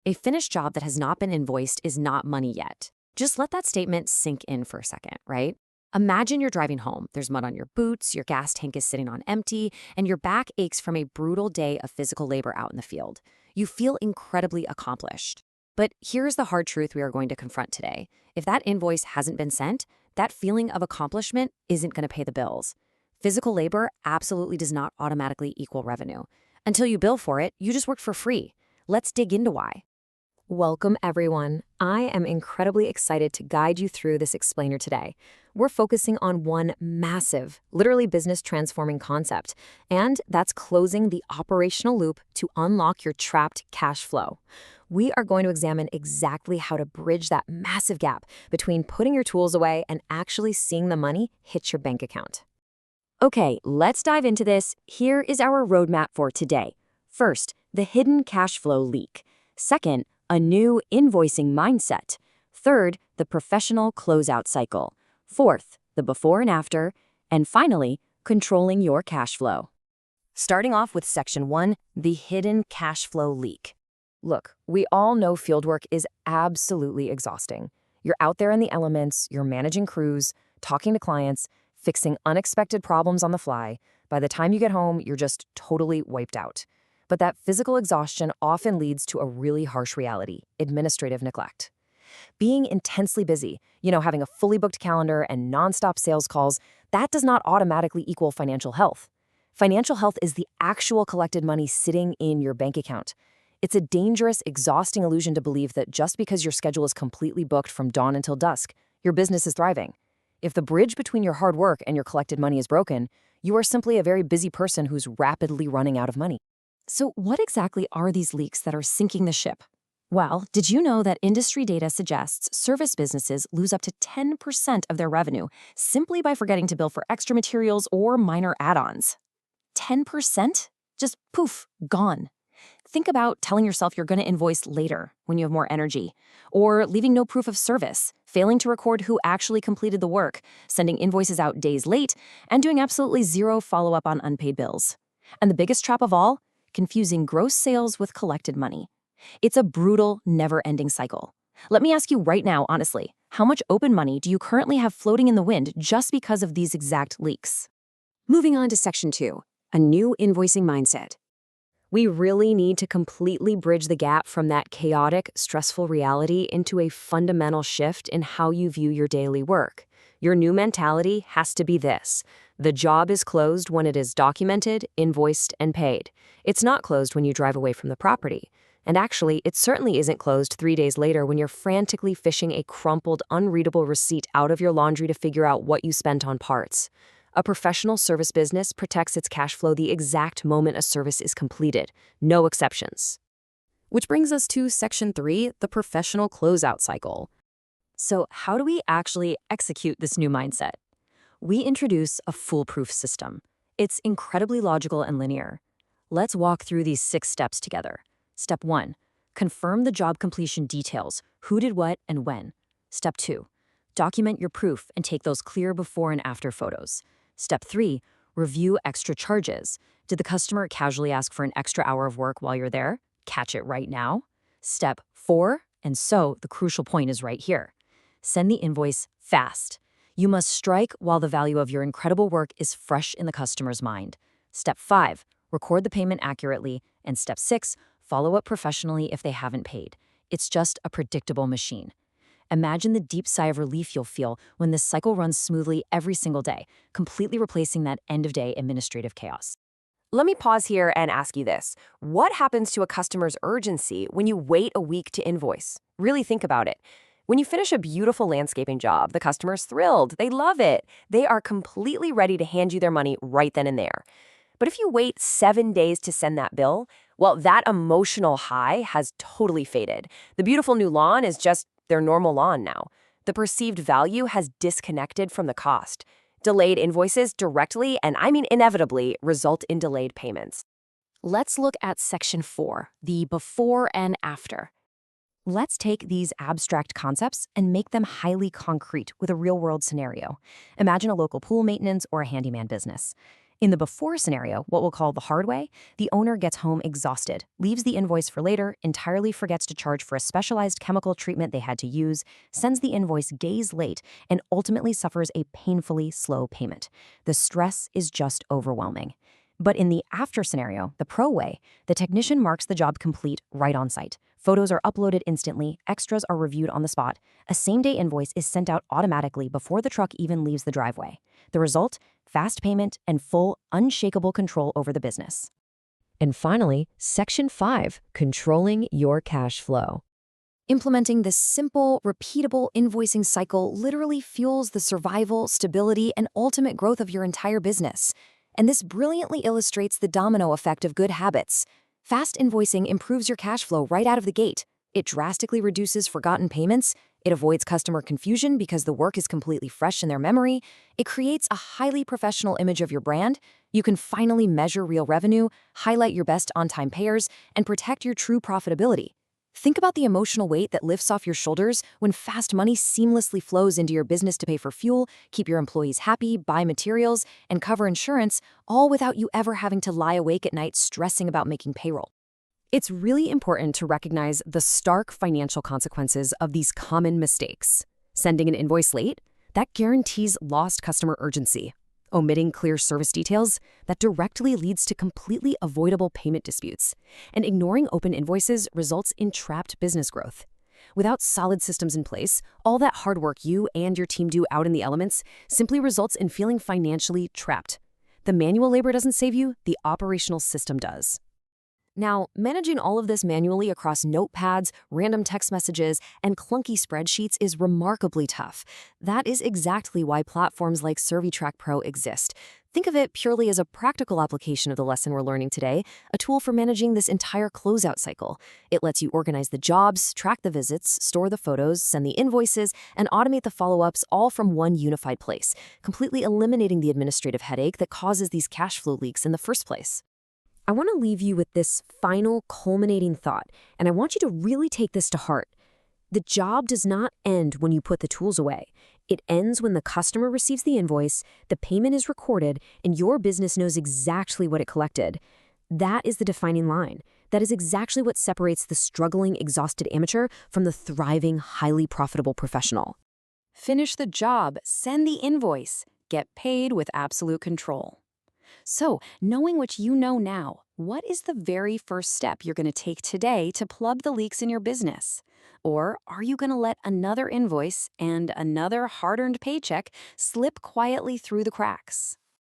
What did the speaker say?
A finished job that has not been invoiced is not money yet. Just let that statement sink in for a second, right? Imagine you're driving home. There's mud on your boots, your gas tank is sitting on empty, and your back aches from a brutal day of physical labor out in the field. You feel incredibly accomplished. But here's the hard truth we are going to confront today. If that invoice hasn't been sent, that feeling of accomplishment isn't going to pay the bills. Physical labor absolutely does not automatically equal revenue. Until you bill for it, you just worked for free. Let's dig into why. Welcome, everyone. I am incredibly excited to guide you through this explainer today. We're focusing on one massive, literally business-transforming concept, and that's closing the operational loop to unlock your trapped cash flow. We are going to examine exactly how to bridge that massive gap between putting your tools away and actually seeing the money hit your bank account. Okay, let's dive into this. Here is our roadmap for today. First, the hidden cash flow leak. Second, a new invoicing mindset. Third, the professional closeout cycle. Fourth, the before and after. And finally, controlling your cash flow. Starting off with Section 1, the hidden cash flow leak. Look, we all know fieldwork is absolutely exhausting. You're out there in the elements, you're managing crews, talking to clients, fixing unexpected problems on the fly. By the time you get home, you're just totally wiped out. But that physical exhaustion often leads to a really harsh reality: administrative neglect. Being intensely busy, having a fully booked calendar and nonstop sales calls, that does not automatically equal financial health. Financial health is the actual collected money sitting in your bank account. It's a dangerous, exhausting illusion to believe that just because your schedule is completely booked from dawn until dusk, your business is thriving. If the bridge between your hard work and your collected money is broken, you are simply a very busy person who's rapidly running out of money. So what exactly are these leaks that are sinking the ship? Well, did you know that industry data suggests service businesses lose up to 10% of their revenue simply by forgetting to bill for extra materials or minor add-ons? 10%? Just poof, gone. Think about telling yourself you're going to invoice later when you have more energy, or leaving no proof of service, failing to record who actually completed the work, sending invoices out days late, and doing absolutely zero follow-up on unpaid bills. And the biggest trap of all, confusing gross sales with collected money. It's a brutal, never-ending cycle. Let me ask you right now, honestly, how much open money do you currently have floating in the wind just because of these exact leaks? Moving on to Section 2, a new invoicing mindset. We really need to completely bridge the gap from that chaotic, stressful reality into a fundamental shift in how you view your daily work. Your new mentality has to be this: the job is closed when it is documented, invoiced, and paid. It's not closed when you drive away from the property. And actually, it certainly isn't closed 3 days later when you're frantically fishing a crumpled, unreadable receipt out of your laundry to figure out what you spent on parts. A professional service business protects its cash flow the exact moment a service is completed, no exceptions. Which brings us to Section 3, the professional closeout cycle. So how do we actually execute this new mindset? We introduce a foolproof system. It's incredibly logical and linear. Let's walk through these 6 steps together. Step 1, confirm the job completion details, who did what and when. Step 2, document your proof and take those clear before and after photos. Step 3, review extra charges. Did the customer casually ask for an extra hour of work while you're there? Catch it right now. Step 4, and so the crucial point is right here. Send the invoice fast. You must strike while the value of your incredible work is fresh in the customer's mind. Step 5, record the payment accurately. And Step 6, follow up professionally if they haven't paid. It's just a predictable machine. Imagine the deep sigh of relief you'll feel when this cycle runs smoothly every single day, completely replacing that end-of-day administrative chaos. Let me pause here and ask you this. What happens to a customer's urgency when you wait a week to invoice? Really think about it. When you finish a beautiful landscaping job, the customer's thrilled. They love it. They are completely ready to hand you their money right then and there. But if you wait 7 days to send that bill, well, that emotional high has totally faded. The beautiful new lawn is just their normal lawn now. The perceived value has disconnected from the cost. Delayed invoices directly, and I mean inevitably, result in delayed payments. Let's look at Section 4, the before and after. Let's take these abstract concepts and make them highly concrete with a real-world scenario. Imagine a local pool maintenance or a handyman business. In the before scenario, what we'll call the hard way, the owner gets home exhausted, leaves the invoice for later, entirely forgets to charge for a specialized chemical treatment they had to use, sends the invoice days late, and ultimately suffers a painfully slow payment. The stress is just overwhelming. But in the after scenario, the pro way, the technician marks the job complete right on site. Photos are uploaded instantly, extras are reviewed on the spot. A same-day invoice is sent out automatically before the truck even leaves the driveway. The result? Fast payment and full, unshakable control over the business. And finally, Section 5, controlling your cash flow. Implementing this simple, repeatable invoicing cycle literally fuels the survival, stability, and ultimate growth of your entire business. And this brilliantly illustrates the domino effect of good habits. Fast invoicing improves your cash flow right out of the gate. It drastically reduces forgotten payments. It avoids customer confusion because the work is completely fresh in their memory. It creates a highly professional image of your brand. You can finally measure real revenue, highlight your best on-time payers, and protect your true profitability. Think about the emotional weight that lifts off your shoulders when fast money seamlessly flows into your business to pay for fuel, keep your employees happy, buy materials, and cover insurance, all without you ever having to lie awake at night stressing about making payroll. It's really important to recognize the stark financial consequences of these common mistakes. Sending an invoice late? That guarantees lost customer urgency. Omitting clear service details? That directly leads to completely avoidable payment disputes. And ignoring open invoices results in trapped business growth. Without solid systems in place, all that hard work you and your team do out in the elements simply results in feeling financially trapped. The manual labor doesn't save you, the operational system does. Now, managing all of this manually across notepads, random text messages, and clunky spreadsheets is remarkably tough. That is exactly why platforms like ServiTrack Pro exist. Think of it purely as a practical application of the lesson we're learning today, a tool for managing this entire closeout cycle. It lets you organize the jobs, track the visits, store the photos, send the invoices, and automate the follow-ups all from one unified place, completely eliminating the administrative headache that causes these cash flow leaks in the first place. I want to leave you with this final culminating thought, and I want you to really take this to heart. The job does not end when you put the tools away. It ends when the customer receives the invoice, the payment is recorded, and your business knows exactly what it collected. That is the defining line. That is exactly what separates the struggling, exhausted amateur from the thriving, highly profitable professional. Finish the job, send the invoice, get paid with absolute control. So, knowing what you know now, what is the very first step you're going to take today to plug the leaks in your business? Or are you going to let another invoice and another hard-earned paycheck slip quietly through the cracks?